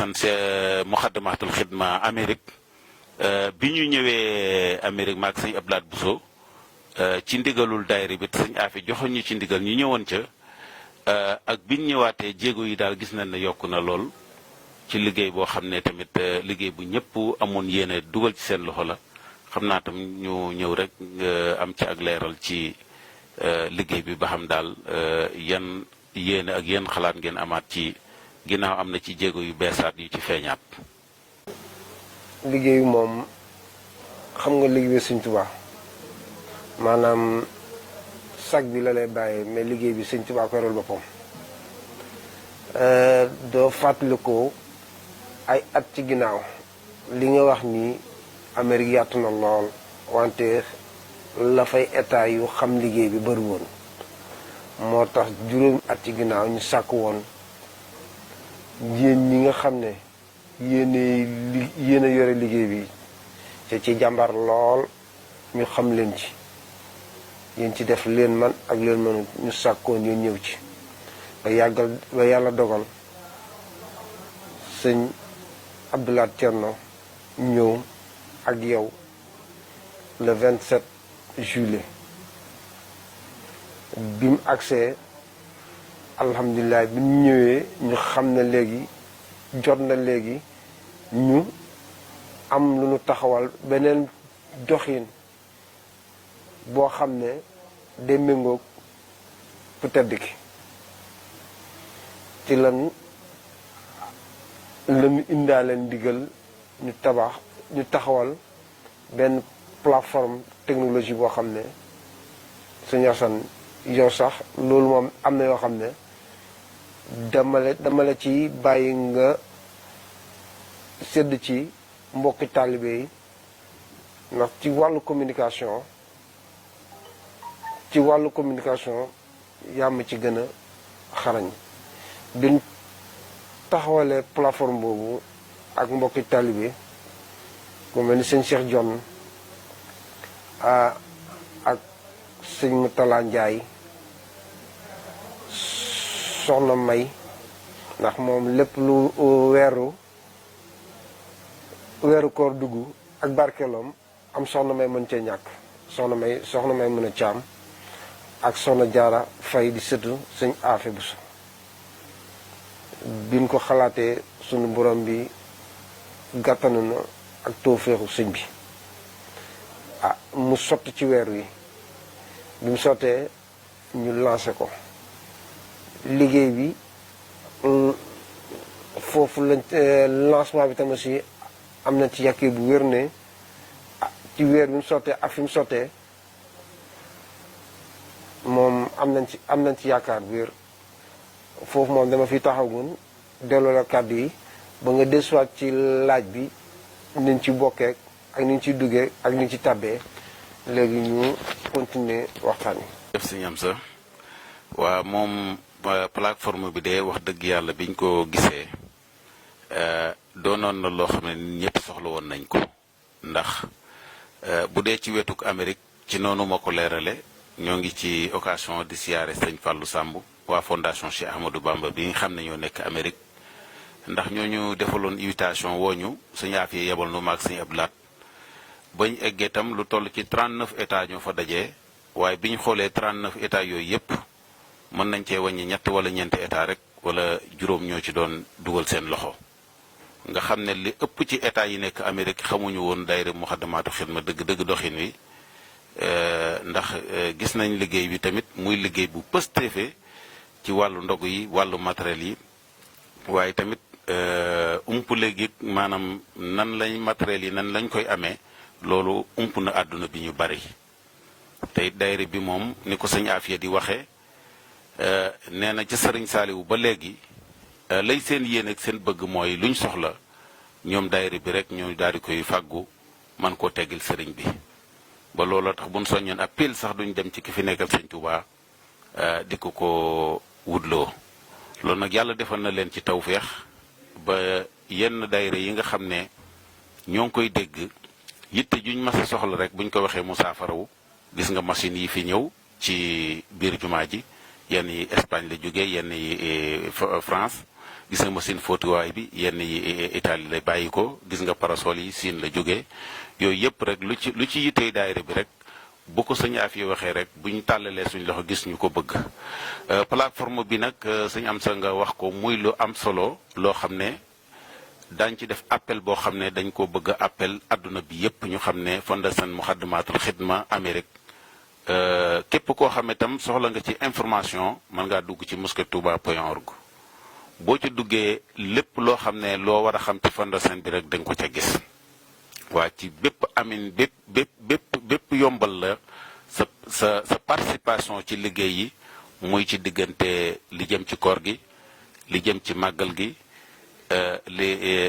Assane Moukhaddamatoul Khidma Amérique bi ñu ñëwee Amérique maag sëñ Abdoulaye Bousso ci ndigalul daayira bi sëñ Afi joxoon ñu ci ndigal ñu ñëwoon ca ak biñ ñëwaatee jéego yi daal gis nañ ne yokk na lool ci liggéey boo xam ne tamit liggéey bu ñëpp amoon yéene dugal ci seen loxo la xam naa tam ñu ñëw rek am ci ak leeral ci liggéey bi ba xam daal yan yéene ak yan xalaat ngeen amaat ci ginnaaw am na ci jéego yu beesaat yu ci feeñaat. liggéey moom xam nga liggéey Sëñ Tuubaa maanaam sag bi la lay bàyyee mais liggéey bi Sëñ Tuubaa ko yoral boppam doo fàttalikoo ay at ci ginnaaw li nga wax ni Amérique yaatu na lool wante la fay état yu xam liggéey bi bëri woon moo tax juróomi at ci ginnaaw ñu sàkk woon yéen ñi nga xam ne yéen a yore liggéey bi te ci jàmbar lool ñu xam leen ci yéen ci def leen man ak leen mënut ñu sàkkoon ñu ñëw ci ba yàlla dogal sëñ Abdoulaye Thierno ñëw ak yow le 27 juillet bi mu agsee alhamdulilah bi ñu ñëwee ñu xam ne léegi jot na léegi ñu am lu ñu taxawal beneen doxin boo xam ne day méngoog ku tedd ki ci lañu indaale ndigal ñu taxawal benn plateforme technologie boo xam ne Sëñ Assane yow sax loolu moom am na yoo xam ne dama la ci bàyyi nga sedd ci mbokki taalibe yi ndax ci wàllu communication yaa ma ci gën a xarañ bin taxawalee plateforme boobu ak mbokki taalibe ku mel ni sëñ Cheikh John ak sëñ Moutala Ndiaye soxna May ndax moom lépp lu weeru koor dugg ak barkeeloom am soxna May mën cee ñàkk soxna May mën a caam ak soxna Jaara Fay di sëtu sëñ Afe Buso biñ ko xalaatee sunu borom bi gàttanu na ak tawfeexu sëñ bi mu sotti ci weer wi bi mu sottee ñu lancé ko liggéey bi foofu lañ lancement bi tamit aussi am na ci yàqee bu wér ne ci weer bi mu sottee ak fi mu sottee moom am nañ ci yaakaar bu wér foofu moom dama fi taxagun delloo la kàddu yi ba nga desuwaat ci laaj bi niñ ci bokkee ak niñ ci duggee ak niñ ci tàbbee léegi ñu continuer waxtaan yi. def si ñam sa waa moom plateforme bi de wax dëgg yàlla biñ ko gisee doonoon na loo xam ne ñëpp soxla woon nañ ko ndax bu dee ci wetuk Amérique ci noonu ma ko leerale ñoo ngi ci occasion di siyaare sëñ Fallou Samb waa fondation Cheikh Ahmadou Bamba bi nga xam ne ñoo nekk Amérique ndax ñooñu defaloon invitation wooñu sëñ Afiya yebal nu maag sëñ Abdoulaat bañ eggee tam lu toll ci 39 états ñoo fa dajee waaye bi ñu xoolee 39 états yooyu yëpp mën nañ cee wàññi ñett wala ñeenti état rek wala juróom ñoo ci doon dugal seen loxo nga xam ne li ëpp ci état yi nekk Amérique xamuñu woon daayira Moukhaddamatoul Khidma dëgg doxin wi ndax gis nañ liggéey bi tamit muy liggéey bu pëstéefe ci wàllu ndog yi wàllu matériel yi waaye tamit léegi maanaam nan lañ matériel yi nan lañ koy amee loolu ump na àdduna bi ñu bari te daayira bi moom ni ko sëñ Afiya di waxee nee na ci sëriñ Saaliwu ba léegi lay seen yéen ak seen bëgg mooy luñ soxla ñoom daayira bi rek ñoo daal di koy fàggu man koo teggil sëriñ bi ba looloo tax buñ soññoon ab pile sax duñ dem ci ki fi nekkal sëñ Tuubaa di ko wutloo loolu nag yàlla defal na leen ci tawféex ba yenn daayira yi nga xam ne ñoo ngi koy dégg yitte juñ mas a soxla rek buñ ko waxee mu saafarawu gis nga machine yi fi ñëw ci biir jumaa ji yenn yi Espagne la jógee yenn yi France gis nga machine fóotuwaay bi yenn yi Italie la bàyyi ko gis nga parasol yi Siin la jógee yooyu yëpp rek lu ci yitey daayira bi rek bu ko sëñ Afia waxee rek bu ñu tàllalee suñ loxo gis ñu ko bëgg plateforme bi nag sëñ Amsa nga wax ko muy lu am solo loo xam ne daañ ci def appel boo xam ne dañ ko bëgg appel adduna bi yépp ñu xam ne Fondation Moukhaddamatoul Khidma Amérique képp koo xam ne tam soxla nga ci information mën ngaa dugg ci mosquetouba.org boo ci duggee lépp loo xam ne loo war a xam ci fondation bi rek da nga ko ca gis waa ci bépp amin bépp yombal la sa participation ci liggéey yi muy ci diggante li jëm ci koor gi li jëm ci màggal gi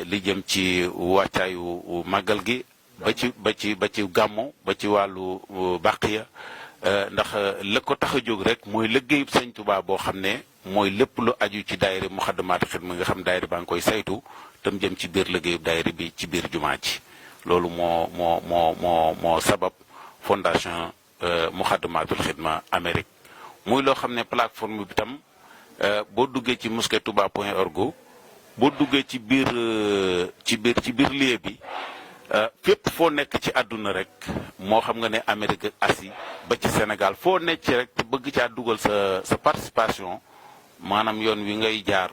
li jëm ci wàccaayu màggal gi ba ci gàmmu ba ci wàllu bàqiya ndax la ko tax a jóg rek mooy liggéeyub Sëñ Tuubaa boo xam ne mooy lépp lu aju ci daayira Moukhaddamatoul Khidma nga xam daayira baa ngi koy saytu tam jëm ci biir liggéeyub daayira bi ci biir jumaa ji loolu moo sabab Fondation Moukhaddamatoul Khidma Amérique muy loo xam ne plateforme bi tam boo duggee ci mosquetouba.org boo duggee ci biir lieu bi fépp foo nekk ci àdduna rek moo xam nga ne Amérique ak Asie ba ci Sénégal foo nekk ci rek te bëgg caa dugal sa participation maanaam yoon wi ngay jaar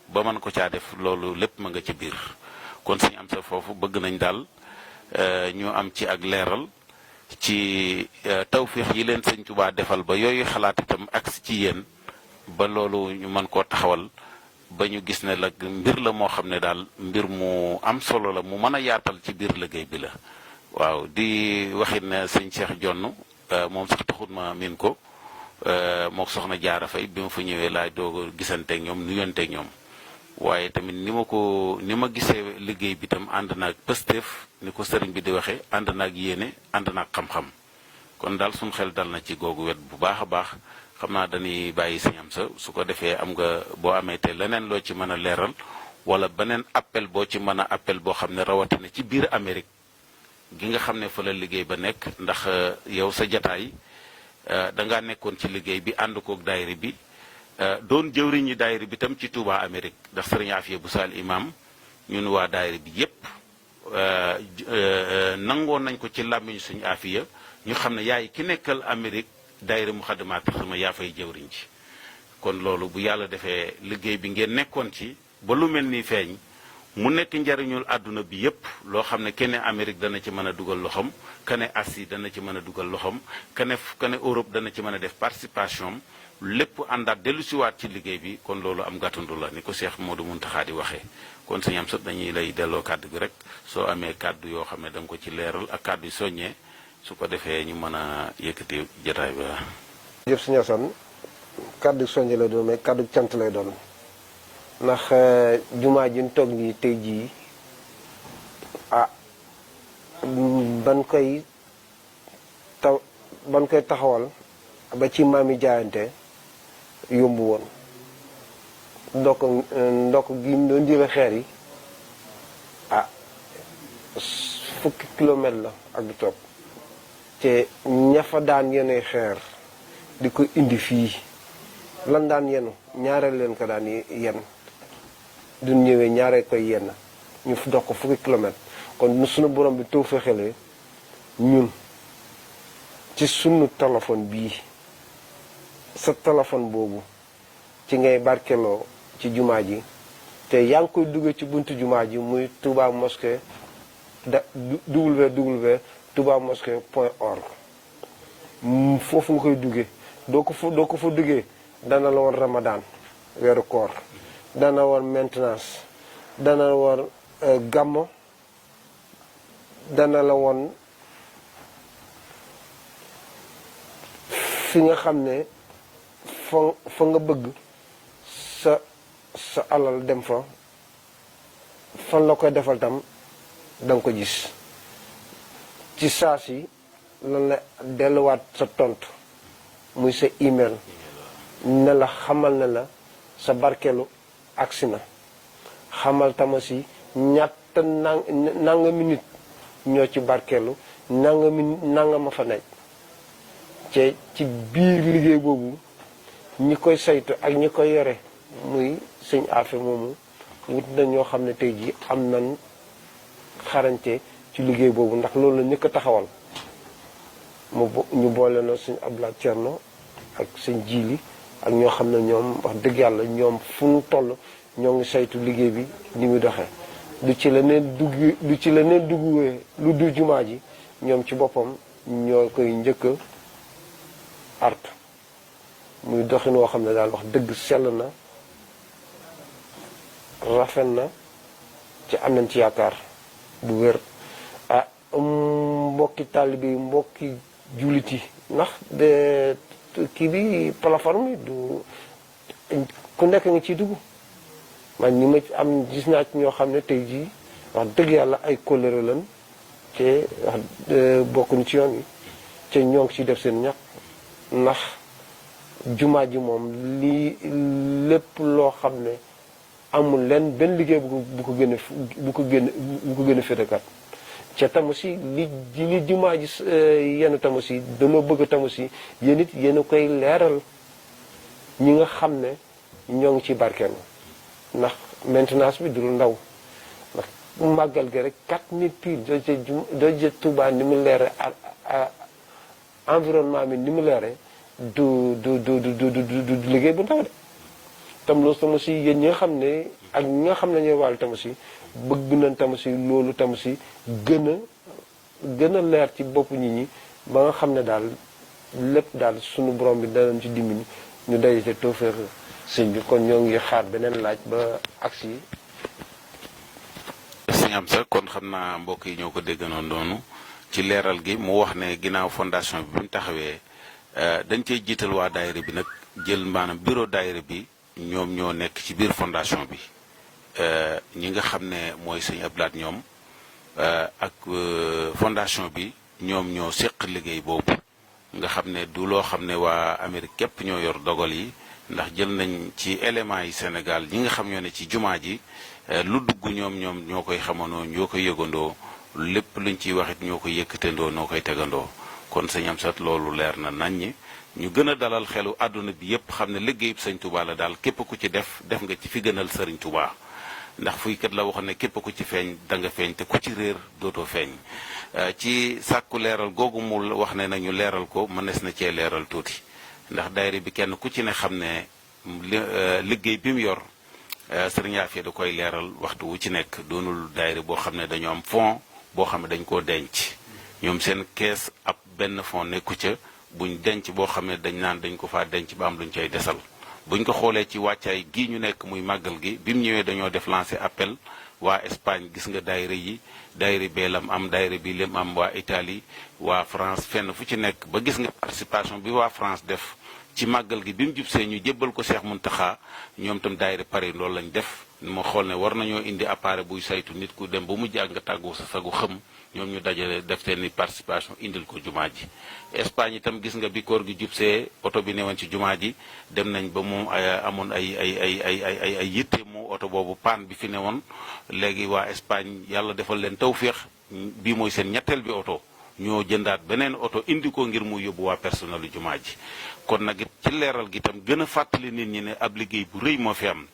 ba mën ko caa def loolu lépp ma nga ci biir kon suñu am sa foofu bëgg nañ daal ñu am ci ak leeral ci tawféex yi leen Sëñ Tuubaa defal ba yooyu xalaat itam agsi ci yéen ba loolu ñu mën koo taxawal ba ñu gis ne la mbir la moo xam ne daal mbir mu am solo la mu mën a yaatal ci biir liggéey bi la waaw di waxit ne sëñ Cheikh Jonn moom sax taxut ma min ko moo soxna Jaara Fay bi ma fa ñëwee laay doog gisanteeg ñoom nuyonteeg ñoom waaye tamit ni ma gisee liggéey bi tam ànd naag pësteef ni ko sëriñ bi di waxee ànd naag yéene ànd naag xam-xam kon daal suñu xel dal na ci googu wet bu baax a baax xam naa dañuy bàyyi sëñ Amsa su ko defee am nga boo amee te leneen loo ci mën a leeral wala beneen appel boo ci mën a appel boo xam ne rawatina ci biir Amérique gi nga xam ne fa la liggéey ba nekk ndax yow sa jataay da ngaa nekkoon ci liggéey bi ànd koog daayira bi doon jëwriñi daayira bi tam ci Touba Amérique ndax sëriñ Afia bu Sall imam ñun waa daayira bi yépp nangoon nañ ko ci làmmiñu suñu Afia ñu xam ne yaay ki nekkal Amérique daayira Moukhaddamatoul Khidma yaa fay jëwriñ ci kon loolu bu yàlla defee liggéey bi ngeen nekkoon ci ba lu mel ni feeñ mu nekk njariñul àdduna bi yépp loo xam ne kene Amérique dana ci mën a dugal loxoom kene Asie dana ci mën a dugal loxoom kene Europe dana ci mën a def participation lépp àndaat dellu siwaat ci liggéey bi kon loolu am gàttandu la ni ko Cheikh Modou Mountakha di waxee kon sëñ am sët dañuy lay delloo kàddu gi rek soo amee kàddu yoo xam ne da nga ko ci leeral ak kàddu yu soññee su ko defee ñu mën a yëkkati jotaay ba. jëf sëñ Assane kàddu soññe lay doon mais kàddu cant lay doon ndax jumaa ji ñu toog nii tey jii ban koy taxawal ba ci maam yi jaayante yombu woon ndokk gi ñu doon jële xeer yi fukki kilomètre la ak du topp te ña fa daan yenee xeer di ko indi fii lan daan yenu ñaareel leen ko daan yenn duñ ñëwee ñaareel koy yenn ñu dox ko fukki kilomètre kon suñu borom bi too fexelee ñun ci sunu téléphone bii sa téléphone boobu ci ngay barkeloo ci jumaa ji te yaa ngi koy duggee ci buntu jumaa ji muy Touba Mosquée www.toubamosquée.org foofu nga koy duggee doo ko fa duggee dana la woon Ramadan weeru koor dana woon maintenance dana la woon gàmmo dana la woon fi nga xam ne fa nga bëgg sa alal dem fa fan la koy defal tam da nga ko gis ci saa si lan la delluwaat sa tontu muy sa email ne la xamal ne la sa barkeelu agsi na xamal tamasi ñatta nangami nit ñoo ci barkeelu nanga ma fa nekk ci biir liggéey boobu ñi koy saytu ak ñi koy yore muy sëñ Afia moomu wut na ñoo xam ne tey jii am nañ xarañte ci liggéey boobu ndax loolu la ñëkk a taxawal ñu boole na suñ Abdoulaye Thierno ak suñ Jili ak ñoo xam ne ñoom wax dëgg yàlla ñoom fu mu toll ñoo ngi saytu liggéey bi ni muy doxee lu ci la neen dugguwee lu du jumaa ji ñoom ci boppam ñoo koy njëkk a artu muy doxin woo xam ne daal wax dëgg sell na rafet na ci am nañ ci yaakaar bu wér mbokki taalibe yi mbokki jullit yi ndax de kii bi plateforme bi du ku nekk nga ciy dugg man ñi ma am gis naa ci ñoo xam ne tey jii wax dëgg yàlla ay kóllëre lan te wax bokkuñ ci yoon yi te ñoo ngi ciy def seen ñax ndax jumaa ji moom lii lépp loo xam ne amul leen benn liggéey bu ko gën a féetekat ca tam aussi li jumaa ji yenn tam aussi dañoo bëgg tam aussi yéen it yéen a koy leeral ñi nga xam ne ñoo ngi ci barkeelu ndax maintenance bi du lu ndaw ndax màggal gi rek 4000 piles doo jë Tuubaa ni mu leere environnement bi ni mu leere du liggéey bu ndaw de tam loolu tam aussi yéen ñi nga xam ne ak ñi nga xam ne ñooy wàllu tam aussi bëgg nañ tam aussi loolu tam aussi gën a leer ci bopp nit ñi ba nga xam ne daal lépp daal sunu borom bi danañ ci dimbali ñu dajate tawfeex sëñ bi kon ñoo ngi xaar beneen laaj ba agsi yi. sëñ Amsa kon xam naa mbokk yi ñoo ko dégganoon noonu ci leeral gi mu wax ne ginnaaw fondation bi bu ñu taxawee dañ cey jiital waa daayira bi nag jël maanaam bureau daayira bi ñoom ñoo nekk ci biir fondation bi ñi nga xam ne mooy sëñ Abdoulaye ñoom ak fondation bi ñoom ñoo séq liggéey boobu nga xam ne du loo xam ne waa Amérique képp ñoo yor dogal yi ndax jël nañ ci éléments yi Sénégal ñi nga xam ñoo ne ci jumaa ji lu dugg ñoom ñoo koy xamandoo ñoo koy yëgandoo lépp luñ ciy waxit ñoo koy yëkkatandoo noo koy tegandoo kon sëñ Amsat loolu leer na naññi ñu gën a dalal xelu àdduna bi yépp xam ne liggéeyub sëñ Touba la daal képp ku ci def nga ci fi gënal sëriñ Touba ndax fuy kat la wax ne képp ku ci feeñ da nga feeñ te ku ci réer dootoo feeñ ci sàkku leeral googu mu wax ne nañu leeral ko mënees na cee leeral tuuti ndax daayira bi kenn ku ci ne xam ne liggéey bi mu yor sëriñ Afia da koy leeral waxtu wu ci nekk doonul daayira boo xam ne dañu am fond boo xam ne dañ koo denc ñoom seen kees ab benn fond nekku ca buñ denc boo xam ne dañ naan dañ ko faa denc ba am luñ cay desal buñ ko xoolee ci wàccaay gii ñu nekk muy màggal gi bi mu ñëwee dañoo def lancé appel waa Espagne gis nga daayira yi daayira bee lam am daayira bi lim am waa Italie waa France fenn fu ci nekk ba gis nga participation bi waa France def ci màggal gi bi mu jub see ñu jébbal ko Cheikh Mountakha ñoom tam daayira Paris loolu lañ def moo xool ne war nañoo indi appareil buy saytu nit ku dem ba mu jàng nga tàggu sa sagu xëm ñoom ñu dajale def seen participation indil ko jumaa ji Espagne itam gis nga bi koor gi jub see oto bi newoon ci jumaa ji dem nañ ba moom amoon ay yitte mu oto boobu paan bi fi newoon léegi waa Espagne yàlla defal leen tawféex bii mooy seen ñetteel bi oto ñoo jëndaat beneen oto indi ko ngir mu yóbbu waa personnelu jumaa ji kon nag ci leeral gi itam gën a fàttali nit ñi ne ab liggéey bu rëy moo fi am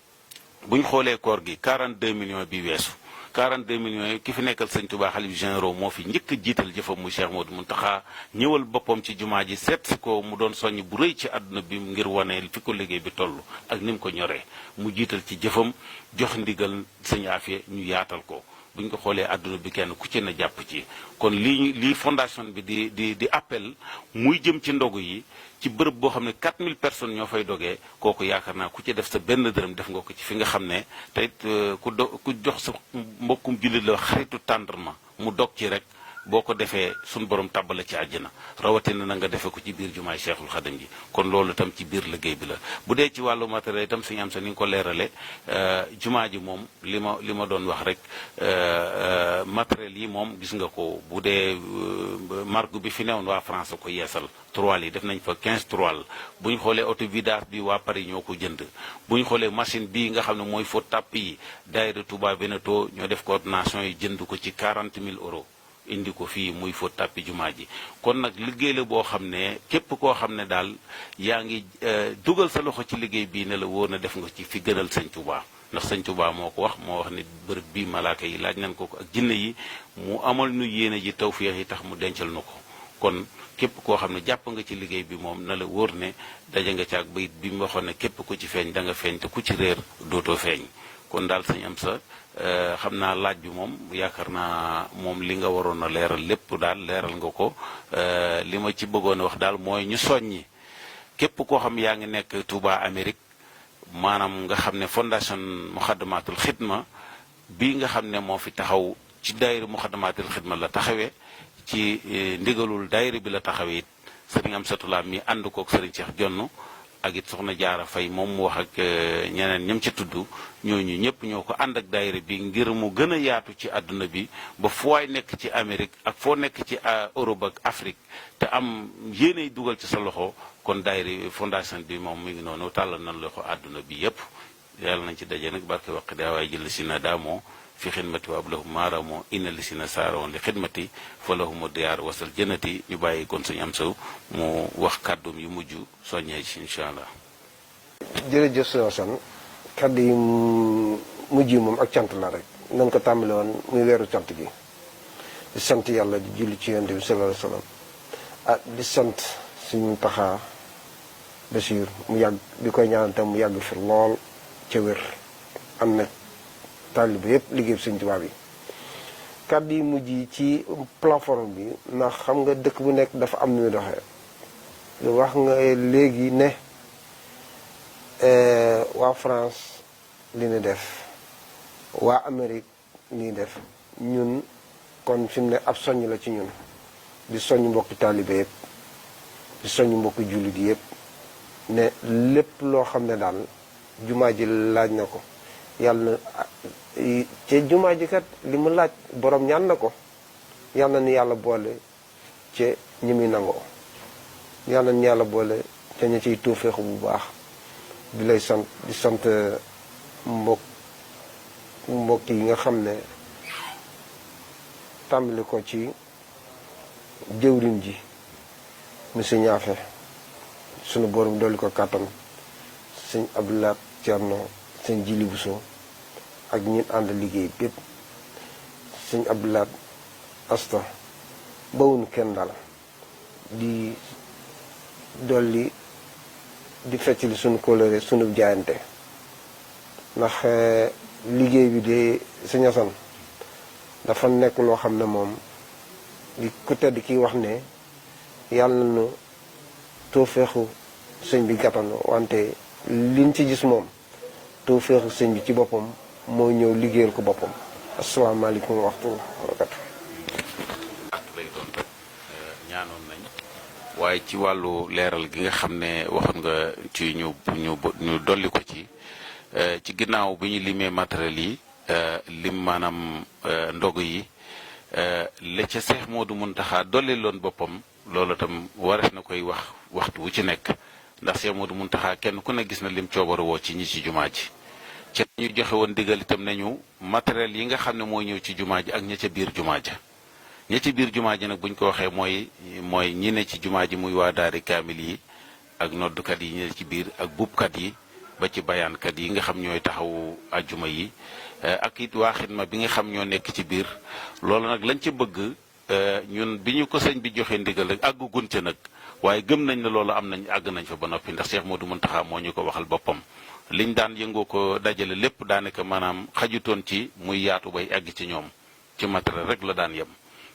bu ñu xoolee koor gi 42 millions bi weesu 42 millions yi ki fi nekkal sëñ Touba xalif généraux moo fi njëkk a jiital jëfam mu Cheikh Modou Mountakha ñëwal boppam ci jumaa ji seet si ko mu doon soññ bu rëy ci àdduna bi ngir wane fi ko liggéey bi toll ak ni mu ko ñoree mu jiital ci jëfam jox ndigal sëñ Afia ñu yaatal ko bu ñu ko xoolee àdduna bi kenn ku ci na jàpp ci kon lii fondation bi di appel muy jëm ci ndogu yi ci bërëb boo xam ne 4000 personnes ñoo fay dogee kooku yaakaar naa ku ci def sa benn dërëm def nga ko ci fi nga xam ne te it ku jox sa mbokkum jullit la xaritu tàndarma mu dog ci rek boo ko defee suñu borom tàbbala ci àjjana rawatina na nga defe ko ci biir jumaay Cheikhul Khadim ji kon loolu itam ci biir liggéey bi la bu dee ci wàllu matériel itam suñu am sa ni nga ko leerale jumaa ji moom li ma doon wax rek matériel yi moom gis nga ko bu dee marque bi fi newoon waa France ko yeesal trois yi def nañ fa 15 trois bu ñu xoolee auto vidange bi waa Paris ñoo ko jënd bu ñu xoolee machine bii nga xam ne mooy fóot tàpp yi daayira Touba Veneto ñoo def coordination yi jënd ko ci 40 000 euros indi ko fii muy fóot tàppi jumaa ji kon nag liggéey la boo xam ne képp koo xam ne daal yaa ngi dugal sa loxo ci liggéey bii ne la wóor na def nga ci fi gënal sëñ Touba ndax sëñ Tuubaa moo ko wax moo wax ni bërëb bii malaaka yi laaj nañ ko ak jinne yi mu amal nu yéene ji tawféex yi tax mu dencal nu ko kon képp koo xam ne jàpp nga ci liggéey bi moom na la wóor ne daje nga ci ak bayit bi mu waxoon ne képp ku ci feeñ da nga feeñ te ku ci réer dootoo feeñ kon daal sëñ Amsa xam naa laaj bi moom yaakaar naa moom li nga waroon a leeral lépp daal leeral nga ko li ma ci bëggoon a wax daal mooy ñu soññi képp koo xam yaa ngi nekk Touba Amérique maanaam nga xam ne fondation Muxaddamatul Xidma bii nga xam ne moo fi taxaw ci daayira Muxaddamatul Xidma la taxawee ci ndigalul daayira bi la taxawee it sëriñ Amsatou Lam mi ànd kook sëriñ Cheikh Jonn ak it soxna Jaara Fay moom mu wax ak ñeneen ñam ci tudd ñooñu ñëpp ñoo ko ànd ak daayira bi ngir mu gën a yaatu ci àdduna bi ba foo waay nekk ci Amérique ak foo nekk ci Europe ak Afrique te am yéenay dugal ci sa loxo kon daayira fondation bi moom mi ngi noonu tàllal nañ loxo àdduna bi yëpp yàlla nañ ci daje nag barke waqi daa waaye jël si na daamoo fi xidmati wa ablahum maaramo inna li si na saaroon li xidmati fa lahumu diyaar wasal jënati ñu bàyyi kon suñu am saw mu wax kàddum yu mujj soññee ci incha allah. jërëjëf sëñ Assane kàddu yi mujj yi moom ak cant la rek nañ ko tàmbale woon muy weeru cant gi di sant yàlla di julli ci yonent bi sallallahu alayhi wa sallam di sant suñu Muntaxa Basiir mu yàgg di koy ñaanal tam mu yàgg fi lool ca wér am na taalibe yëpp liggéey Sëñ Tuubaa bi kàddu yi mujj yi ci plateforme bi ndax xam nga dëkk bu nekk dafa am nu muy doxee wax nga léegi ne waa France li ñu def waa Amérique li ñu def ñun kon fi mu ne ab soññ la ci ñun di soññ mbokki taalibe yëpp di soññ mbokki jullit yëpp ne lépp loo xam ne daal jumaa ji laaj na ko yàlla ci jumaa ji kat li mu laaj borom ñaan na ko yàlla ni yàlla boole ci ñi muy nangoo yàlla ni yàlla boole ca ña ciy tuufeexu bu baax di lay sant di sant mbokk yi nga xam ne tàmbali ko ci jëwriñ ji monsieur Ñaafe sunu borom dolli ko kàttan sëñ Abdoulaye Thierno sëñ Jili Buso ak ñin ànd liggéey bépp sëñ Abdoulaye Asta bawuñu kenn daal di dolli di feccali sunu kóllëre sunu jaayante ndax liggéey bi de sëñ Asan dafa nekk loo xam ne moom di ku tedd kiy wax ne yàlla na toofeexu sëñ bi gàttanu wante liñ ci gis moom toofeexu sëñ bi ci boppam moo ñëw liggéeyal ko boppam asalaamaaleykum wa rahmatulah barakatu lay doon rek ñaanoon nañ waaye ci wàllu leeral gi nga xam ne waxoon nga ci ñu dolli ko ci ginnaaw bi ñu limee matériel yi lim maanaam ndog yi la ca Seex Moodu Muntaxa dolli loon boppam loolu itam warees na koy wax waxtu wu ci nekk ndax Seex Moodu Muntaxa kenn ku ne gis na lim coobara woo ci ñi ci jumaa ji ci ñu joxe woon digal itam nañu matériel yi nga xam ne mooy ñëw ci jumaa ji ak ña ca biir jumaa ja ña ci biir jumaa ji nag buñ ko waxee mooy ñi ne ci jumaa ji muy waa daari kaamil yi ak noddukat yi ñi ne ci biir ak buubkat yi ba ci bayaankat yi nga xam ñooy taxawu ajjuma yi ak it waa xidma bi nga xam ñoo nekk ci biir loolu nag lañ ci bëgg ñun bi ñu ko sëñ bi joxe ndigal rek àggu gun ca nag waaye gëm nañ ne loolu am nañ àgg nañ fa ba noppi ndax Cheikh Modou Mountakha moo ñu ko waxal boppam liñ daan yëngoo ko dajale lépp daanaka maanaam xajutoon ci muy yaatu bay àgg ci ñoom ci matériel rek la daan yem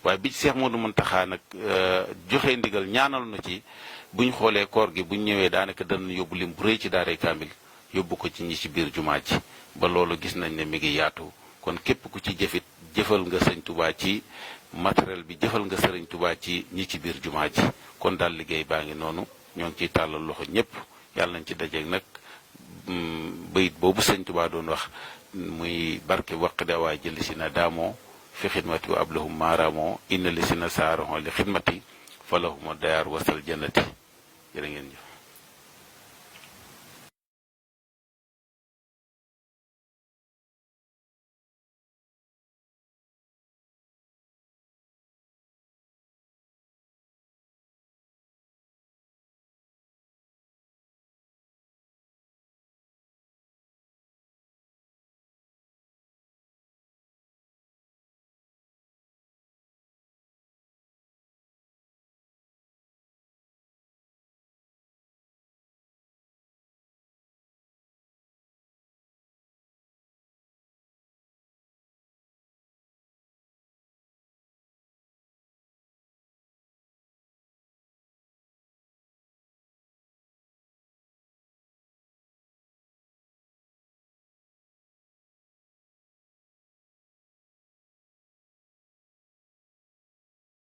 waaye bi ci Cheikh Modou Mountakha nag joxe ndigal ñaanal na ci buñ xoolee koor gi buñ ñëwee daanaka danañ yóbbu lim bu rëy ci daaray kaamil yóbbu ko ci ñi ci biir jumaa ji ba loolu gis nañ ne mi ngi yaatu kon képp ku ci jëfit jëfal nga sëñ Touba ci matériel bi jëfal nga sëriñ Touba ci ñi ci biir jumaa ji kon daal liggéey baa ngi noonu ñoo ngi ciy tàllal loxo ñëpp yàlla nañ ci dajeeg nag bayit boobu sëñ Touba doon wax muy barke waq da waa jëli si na daamoo fi xidmati wa ablahum maaraamoo inna li si na saaraxoo li xidmati fa lahuma dayaar wasal jannati jërë ngeen jëf